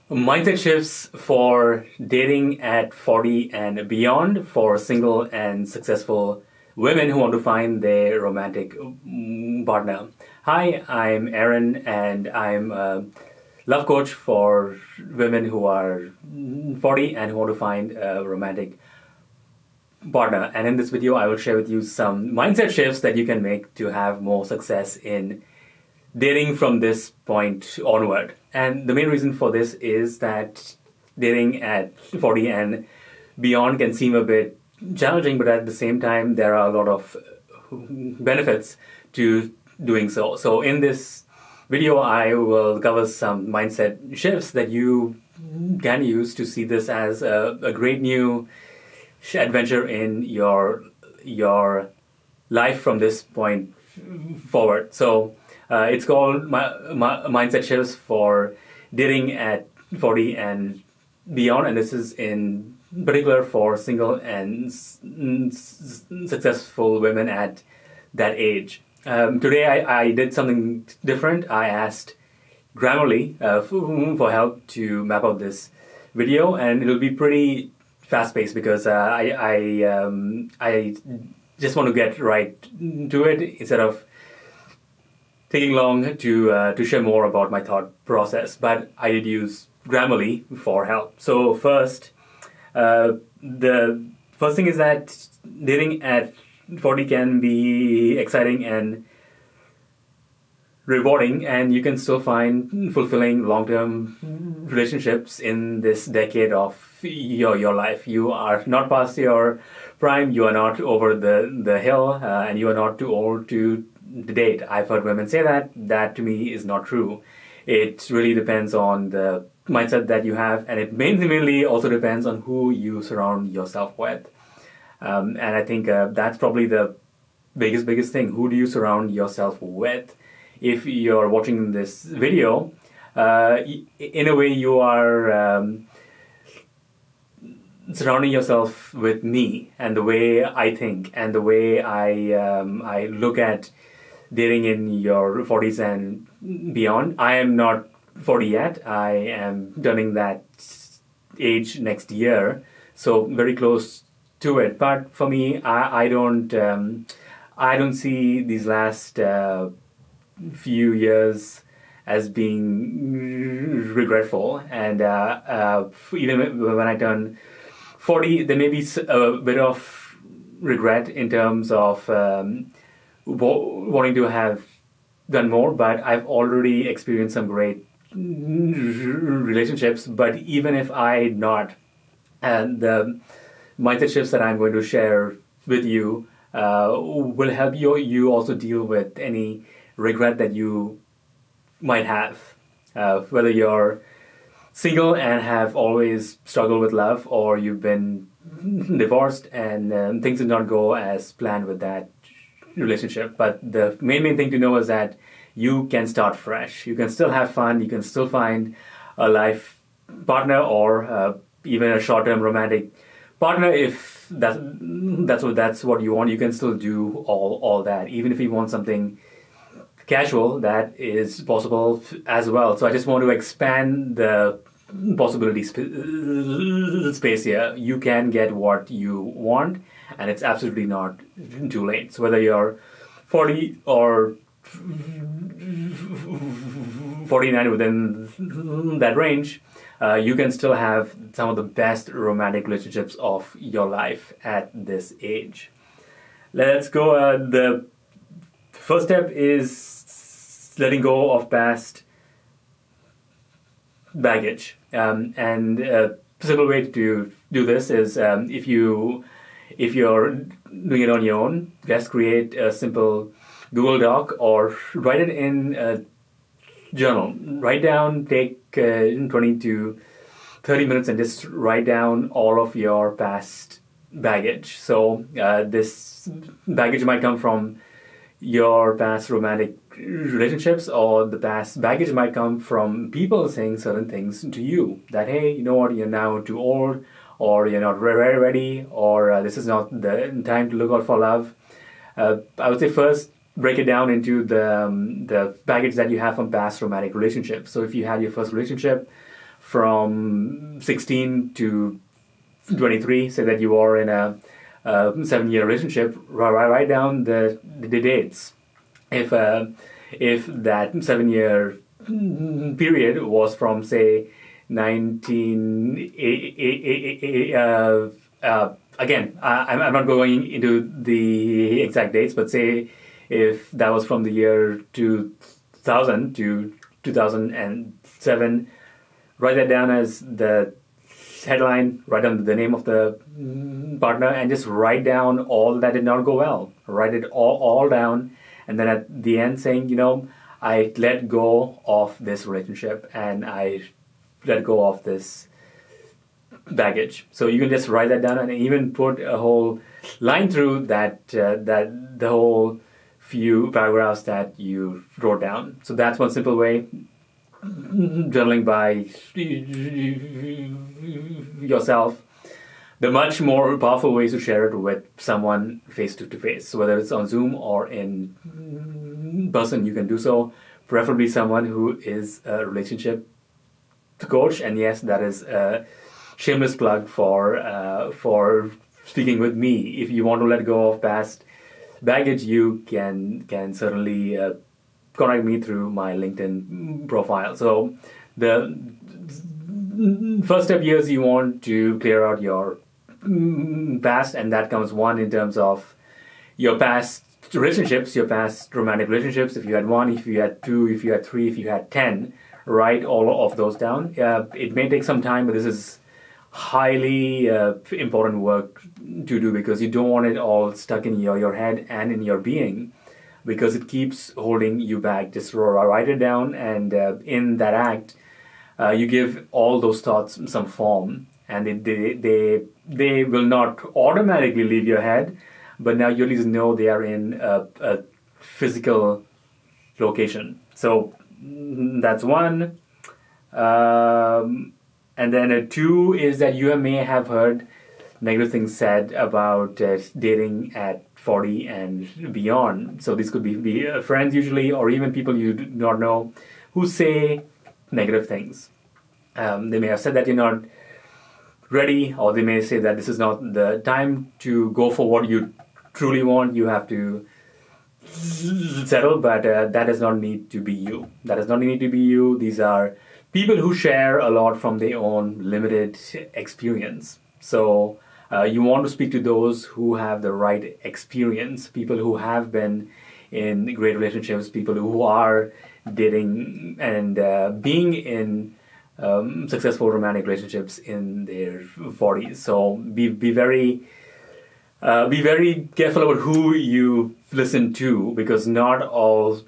Mindset shifts for dating at 40 and beyond for single and successful women who want to find their romantic partner. Hi, I'm Aaron, and I'm a love coach for women who are 40 and who want to find a romantic partner. And in this video, I will share with you some mindset shifts that you can make to have more success in dating from this point onward. And the main reason for this is that dating at 40 and beyond can seem a bit challenging, but at the same time, there are a lot of benefits to doing so. So in this video, I will cover some mindset shifts that you can use to see this as a great new adventure in your life from this point forward. So it's called Mindset Shifts for Dating at 40 and Beyond, and this is in particular for single and successful women at that age. Today I did something different. I asked Grammarly for help to map out this video, and it'll be pretty fast-paced because I just want to get right to it instead of taking long to share more about my thought process. But I did use Grammarly for help. So first, the first thing is that dating at 40 can be exciting and rewarding, and you can still find fulfilling long-term relationships in this decade of your life. You are not past your prime, you are not over the hill, and you are not too old to date. I've heard women say that. That to me is not true. It really depends on the mindset that you have, and it mainly also depends on who you surround yourself with. And I think that's probably the biggest thing. Who do you surround yourself with? If you're watching this video, in a way you are surrounding yourself with me and the way I think and the way I look at dating in your 40s and beyond. I am not 40 yet. I am turning that age next year, so very close to it. But for me, I don't see these last few years as being regretful, and even when I turn 40, there may be a bit of regret in terms of wanting to have done more, but I've already experienced some great relationships. But even if I not, and the mindset shifts that I'm going to share with you will help you also deal with any regret that you might have, whether you're single and have always struggled with love, or you've been divorced and things did not go as planned with that relationship. But the main thing to know is that you can start fresh. You can still have fun. You can still find a life partner, or even a short-term romantic partner if that's what you want. You can still do all that. Even if you want something casual, that is possible as well. So I just want to expand the possibility space here. You can get what you want, and it's absolutely not too late. So whether you're 40 or 49, within that range, you can still have some of the best romantic relationships of your life at this age. Let's go. The first step is letting go of past baggage. And a simple way to do this is if you're doing it on your own, just create a simple Google Doc or write it in a journal. Write down, take 20 to 30 minutes and just write down all of your past baggage. So this baggage might come from your past romantic relationships, or the past baggage might come from people saying certain things to you that, hey, you know what, you're now too old, or you're not ready, or this is not the time to look out for love. I would say first break it down into the baggage that you have from past romantic relationships. So if you had your first relationship from 16 to 23, say that you are in a 7-year relationship, write down the dates. If that 7-year period was from, say, 19 again, I'm not going into the exact dates, but say if that was from the year 2000 to 2007, write that down as the headline, write down the name of the partner, and just write down all that did not go well. Write it all down, and then at the end saying, I let go of this relationship and I let go of this baggage. So you can just write that down and even put a whole line through that the whole few paragraphs that you wrote down. So that's one simple way. Journaling by yourself. The much more powerful ways to share it with someone face to face, so whether it's on Zoom or in person, you can do so. Preferably someone who is a relationship coach, and yes, that is a shameless plug for speaking with me. If you want to let go of past baggage, you can certainly contact me through my LinkedIn profile. So the first step here is you want to clear out your past, and that comes one in terms of your past relationships, your past romantic relationships. If you had one, if you had two, if you had three, if you had 10, write all of those down. It may take some time, but this is highly important work to do, because you don't want it all stuck in your head and in your being, because it keeps holding you back. Just write it down, and in that act, you give all those thoughts some form, and they will not automatically leave your head, but now you at least know they are in a physical location. So that's one. And then two is that you may have heard negative things said about dating at 40 and beyond. So this could be friends usually, or even people you do not know, who say negative things. They may have said that you're not ready, or they may say that this is not the time to go for what you truly want. You have to settle, but that does not need to be you. That does not need to be you. These are people who share a lot from their own limited experience. So you want to speak to those who have the right experience, people who have been in great relationships, people who are dating and being in successful romantic relationships in their 40s. So be very careful about who you listen to, because not all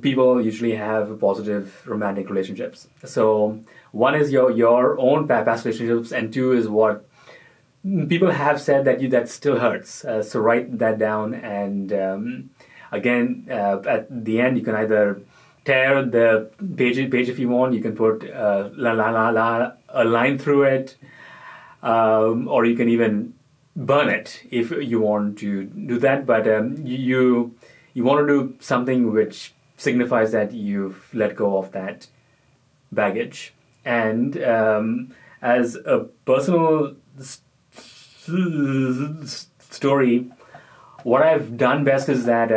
people usually have positive romantic relationships. So one is your own past relationships, and two is what people have said that still hurts. So write that down, and again, at the end, you can either tear the page if you want. You can put a line through it, or you can even burn it if you want to do that. But you want to do something which signifies that you've let go of that baggage. And as a personal story, what I've done best is that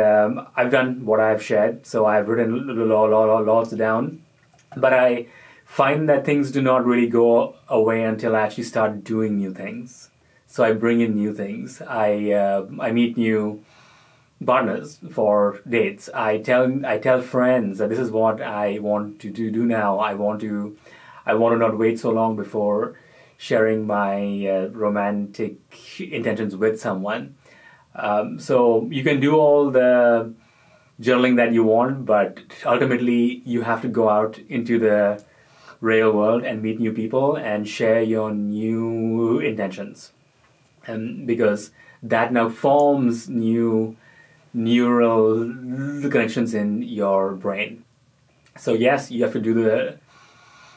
I've done what I've shared. So I've written lots down, but I find that things do not really go away until I actually start doing new things. So I bring in new things. I meet new partners for dates. I tell friends that this is what I want to do now. I want to not wait so long before sharing my romantic intentions with someone. So you can do all the journaling that you want, but ultimately you have to go out into the real world and meet new people and share your new intentions. Because that now forms new neural connections in your brain. So yes, you have to do the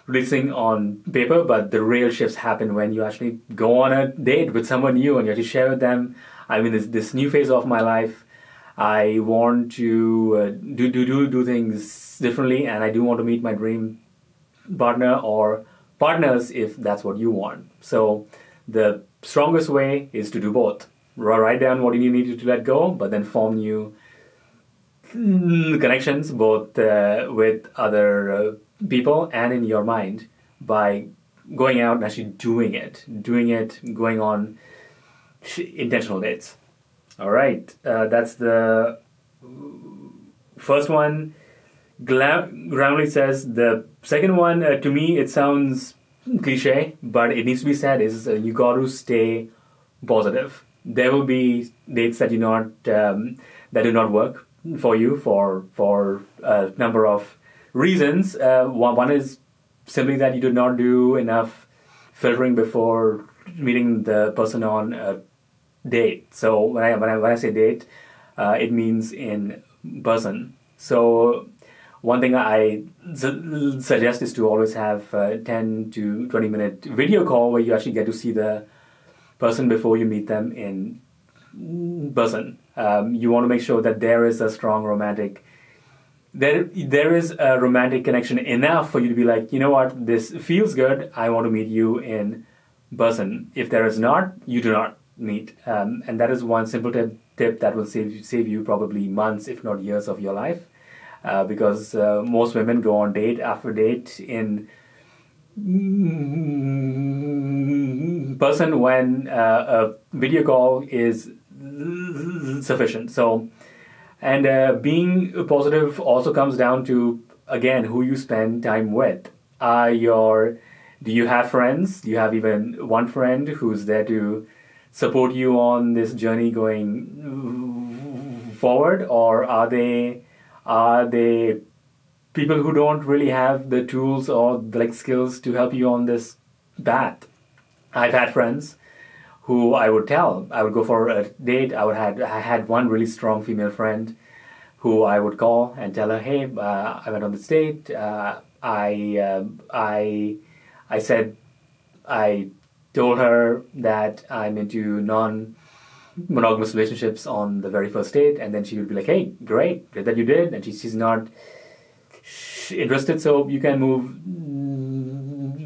releasing on paper, but the real shifts happen when you actually go on a date with someone new and you have to share with them, I mean, this new phase of my life, I want to do things differently, and I do want to meet my dream partner or partners if that's what you want. So the strongest way is to do both. Write down what you need to let go, but then form new connections both with other people and in your mind by going out and actually doing it, going on intentional dates. All right, that's the first one. Groundly says the second one, to me, it sounds cliche, but it needs to be said, is you got to stay positive. There will be dates that that do not work for you for a number of reasons. One is simply that you did not do enough filtering before meeting the person on a date. So when I say date, it means in person. So one thing I suggest is to always have a 10 to 20 minute video call where you actually get to see the person before you meet them in person. You want to make sure that there is a strong romantic there is a romantic connection enough for you to be like, you know what, this feels good, I want to meet you in person. If there is not, you do not meet. And that is one simple tip that will save you probably months, if not years of your life. Because most women go on date after date in person when a video call is sufficient. So, and being positive also comes down to, again, who you spend time with. Do you have friends? Do you have even one friend who's there to support you on this journey going forward, or are they people who don't really have the tools or the skills to help you on this path? I've had friends who I would go for a date. I had one really strong female friend who I would call and tell her, hey, I went on this date. I told her that I'm into non-monogamous relationships on the very first date, and then she would be like, hey, great that you did, and she's not interested, so you can move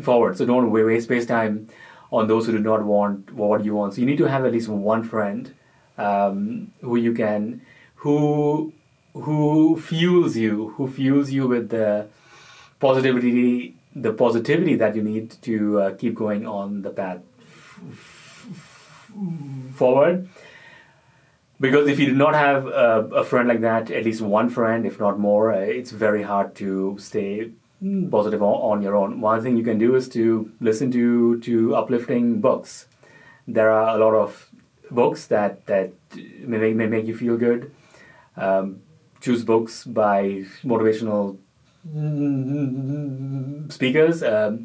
forward. So don't waste time on those who do not want what you want. So you need to have at least one friend who fuels you with the positivity that you need to keep going on the path forward. Because if you do not have a friend like that, at least one friend, if not more, it's very hard to stay positive on your own. One thing you can do is to listen to uplifting books. There are a lot of books that may make you feel good. Choose books by motivational speakers. A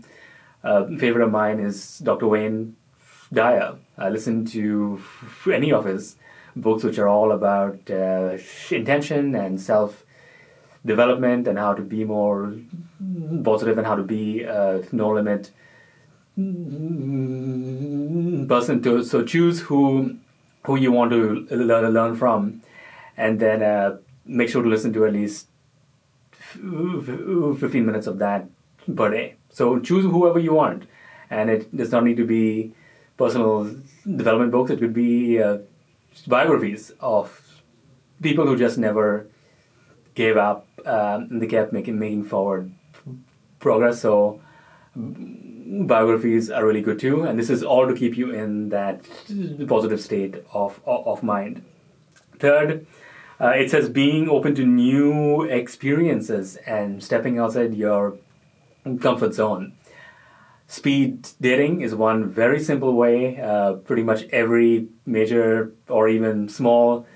favorite of mine is Dr. Wayne Dyer. I listen to any of his books, which are all about intention and self-development and how to be more positive and how to be a no-limit person. So choose who you want to learn from, and then make sure to listen to at least 15 minutes of that per day. So choose whoever you want, and it does not need to be personal development books. It could be biographies of people who just never gave up, and they kept making forward progress. So biographies are really good too, and this is all to keep you in that positive state of mind. Third, it says being open to new experiences and stepping outside your comfort zone. Speed dating is one very simple way. Pretty much every major or even small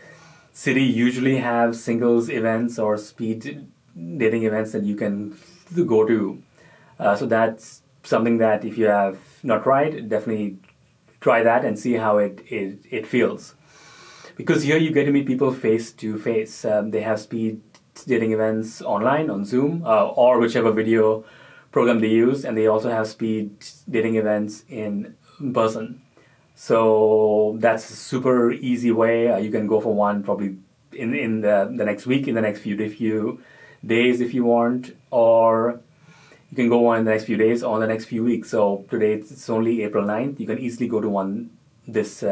city usually have singles events or speed dating events that you can go to. So that's something that if you have not tried, definitely try that and see how it feels. Because here you get to meet people face to face. They have speed dating events online on Zoom or whichever video program they use, and they also have speed dating events in person. So that's a super easy way. You can go for one probably in the next week, in the next few days if you want, or You can go on in the next few days or the next few weeks. So today it's only April 9th. You can easily go to one this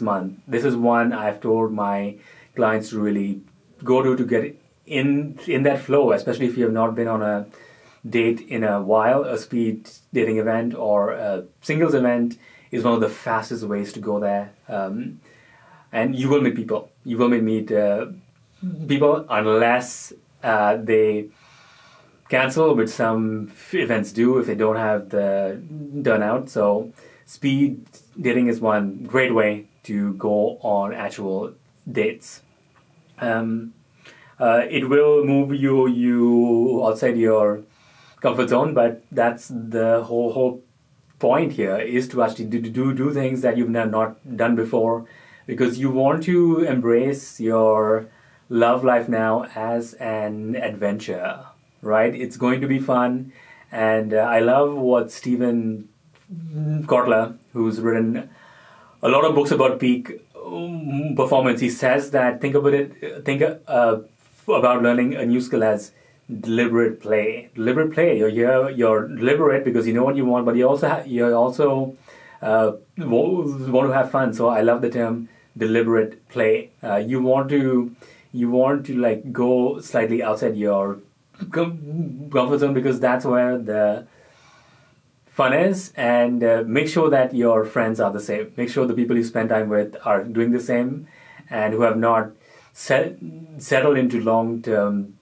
month. This is one I've told my clients to really go to get in that flow, especially if you have not been on a date in a while. A speed dating event or a singles event is one of the fastest ways to go there. And you will meet people. You will meet people unless they cancel, which some events do if they don't have the turnout. So speed dating is one great way to go on actual dates. It will move you outside your comfort zone, but that's the whole point here, is to actually do things that you've not done before, because you want to embrace your love life now as an adventure, right? It's going to be fun, and I love what Stephen Kotler, who's written a lot of books about peak performance, he says that think about learning a new skill as deliberate play. Deliberate play. You're here. You're deliberate because you know what you want, but you also want to have fun. So I love the term deliberate play. You want to like go slightly outside your comfort zone, because that's where the fun is, and make sure that your friends are the same. Make sure the people you spend time with are doing the same, and who have not settled into long-term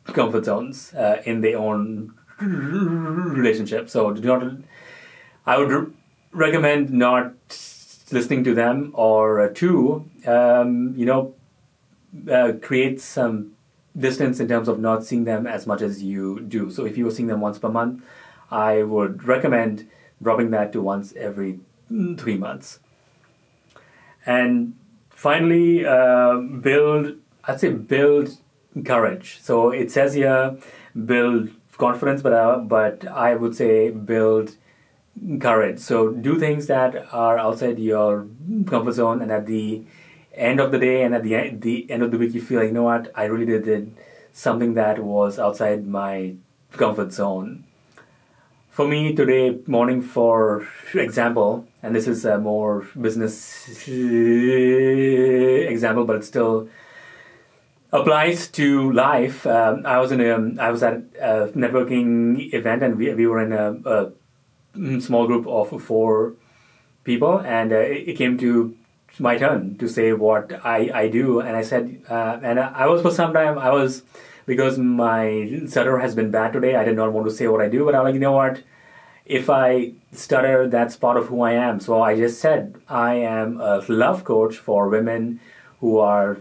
comfort zones in their own relationship. So I would recommend not listening to them, or create some distance in terms of not seeing them as much as you do. So if you were seeing them once per month, I would recommend dropping that to once every 3 months. And finally, build courage. So it says here, build confidence, but I would say build courage. So do things that are outside your comfort zone, and at the end of the day and at the end of the week, you feel like, you know what, I really did something that was outside my comfort zone. For me today morning, for example, and this is a more business example, but it still applies to life. I was at a networking event, and we were in a small group of 4 people, and it came to my turn to say what I do, and I said, and I was, for some time, because my stutter has been bad today, I did not want to say what I do, but I was like, you know what? If I stutter, that's part of who I am. So I just said, I am a love coach for women who are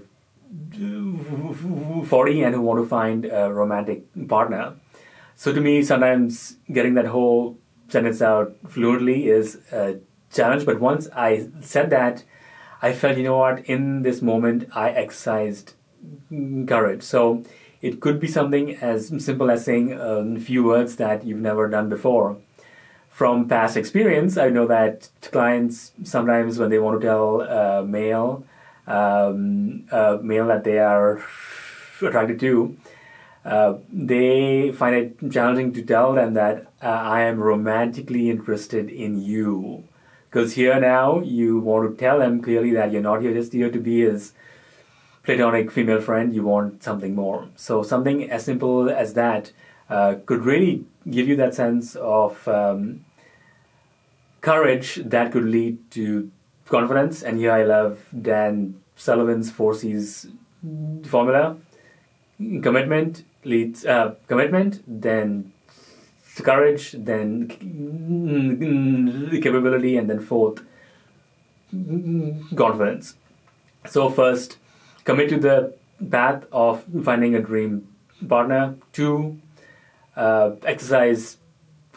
40 and who want to find a romantic partner. So to me, sometimes getting that whole sentence out fluently is a challenge. But once I said that, I felt, you know what, in this moment, I exercised courage. So it could be something as simple as saying a few words that you've never done before. From past experience, I know that clients sometimes, when they want to tell a male that they are attracted to, they find it challenging to tell them that I am romantically interested in you. Because here now, you want to tell them clearly that you're not just here to be his platonic female friend, you want something more. So something as simple as that could really give you that sense of courage that could lead to confidence. And here I love Dan Sullivan's 4Cs formula. Commitment leads commitment, then courage, then capability, and then fourth, confidence. So first, commit to the path of finding a dream partner. 2, exercise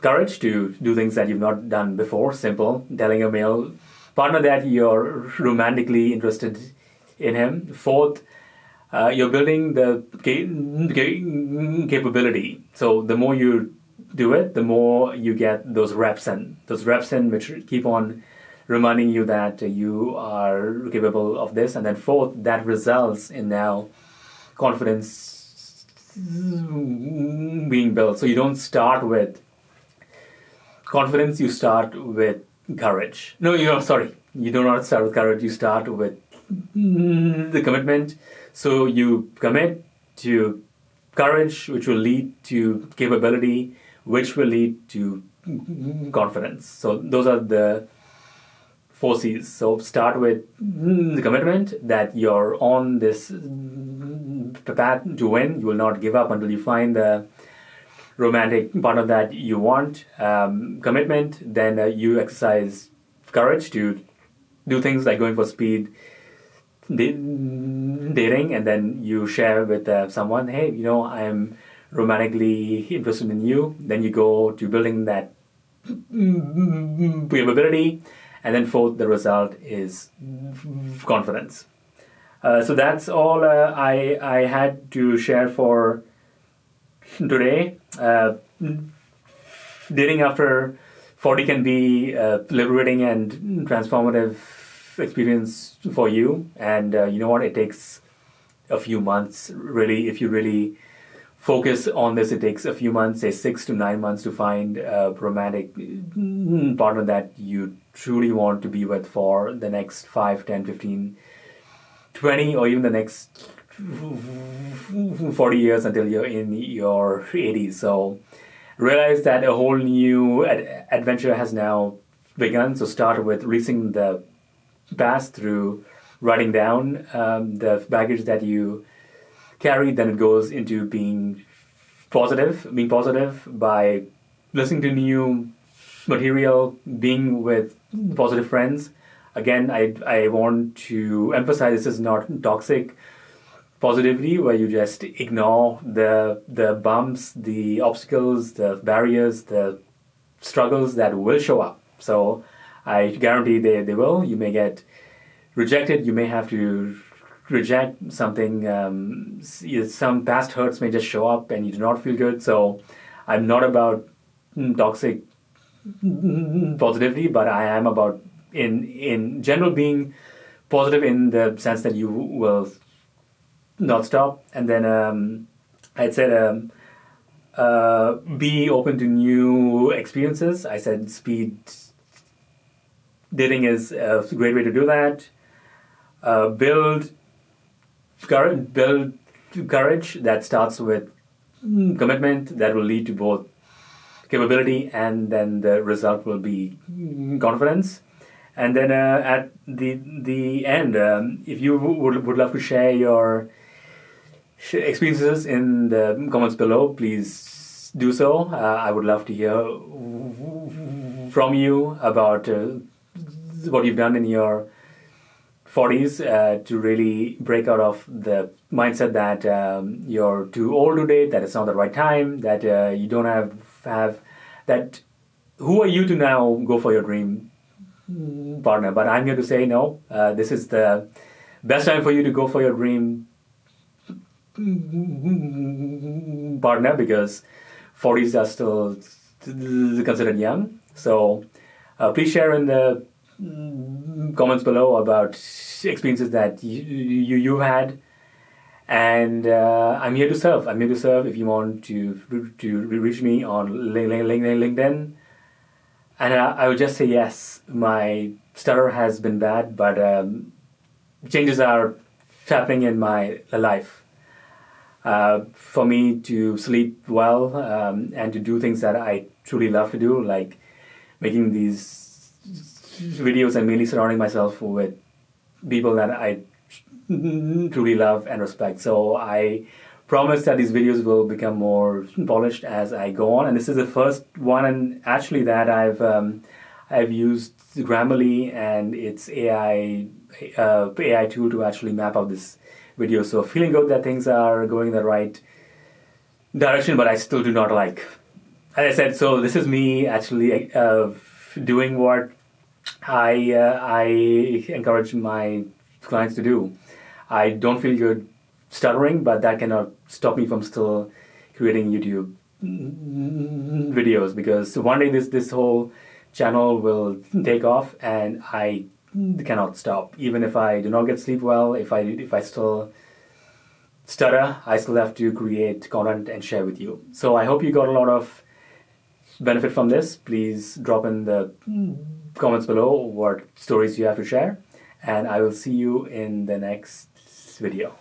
courage to do things that you've not done before. Simple, telling a male partner that you're romantically interested in him. 4th, you're building the capability. So the more you do it, the more you get those reps in. Those reps in which keep on reminding you that you are capable of this. And then 4th, that results in now confidence being built. So you don't start with confidence, you start with courage. No, sorry. You do not start with courage, you start with the commitment. So you commit to courage, which will lead to capability, which will lead to confidence. So those are the 4 C's. So start with the commitment that you're on this path to win. You will not give up until you find the romantic partner that you want. Commitment, then you exercise courage to do things like going for speed dating, and then you share with someone, hey, I'm romantically interested in you. Then you go to building that capability, and then fourth, the result is confidence. So that's all I had to share for today. Dating after 40 can be liberating and transformative experience for you, and you know what, it takes a few months, really. If you really focus on this, it takes a few months, say 6 to 9 months, to find a romantic partner that you truly want to be with for the next 5, 10, 15, 20, or even the next 40 years until you're in your 80s. So realize that a whole new adventure has now begun. So start with releasing the past through writing down the baggage that you carry. Then it goes into being positive by listening to new material, being with positive friends. Again, I want to emphasize, this is not toxic positivity where you just ignore the bumps, the obstacles, the barriers, the struggles that will show up. So I guarantee they will. You may get rejected. You may have to reject something. Some past hurts may just show up and you do not feel good. So I'm not about toxic positivity, but I am about, in general, being positive in the sense that you will not stop. And then I'd said be open to new experiences. I said speed dating is a great way to do that. Build courage that starts with commitment that will lead to both capability, and then the result will be confidence. And then at the end, if you would love to share your experiences in the comments below, please do so. I would love to hear from you about what you've done in your 40s to really break out of the mindset that you're too old to date, that it's not the right time, that you don't have that. Who are you to now go for your dream partner? But I'm here to say no. This is the best time for you to go for your dream partner, because 40s are still considered young. So please share in the comments below about experiences that you had, and I'm here to serve. If you want to reach me on LinkedIn, and I would just say yes. My stutter has been bad, but changes are happening in my life. For me to sleep well and to do things that I truly love to do, like making these videos and mainly surrounding myself with people that I truly love and respect. So I promise that these videos will become more polished as I go on. And this is the first one, and actually that I've used Grammarly and its AI tool to actually map out this video. So feeling good that things are going in the right direction, but I still do not like. As I said, so this is me actually doing what I encourage my clients to do. I don't feel good stuttering, but that cannot stop me from still creating YouTube videos, because one day this whole channel will take off, and I cannot stop. Even if I do not get sleep well, if I still stutter, I still have to create content and share with you. So I hope you got a lot of benefit from this. Please drop in the comments below what stories you have to share, and I will see you in the next video.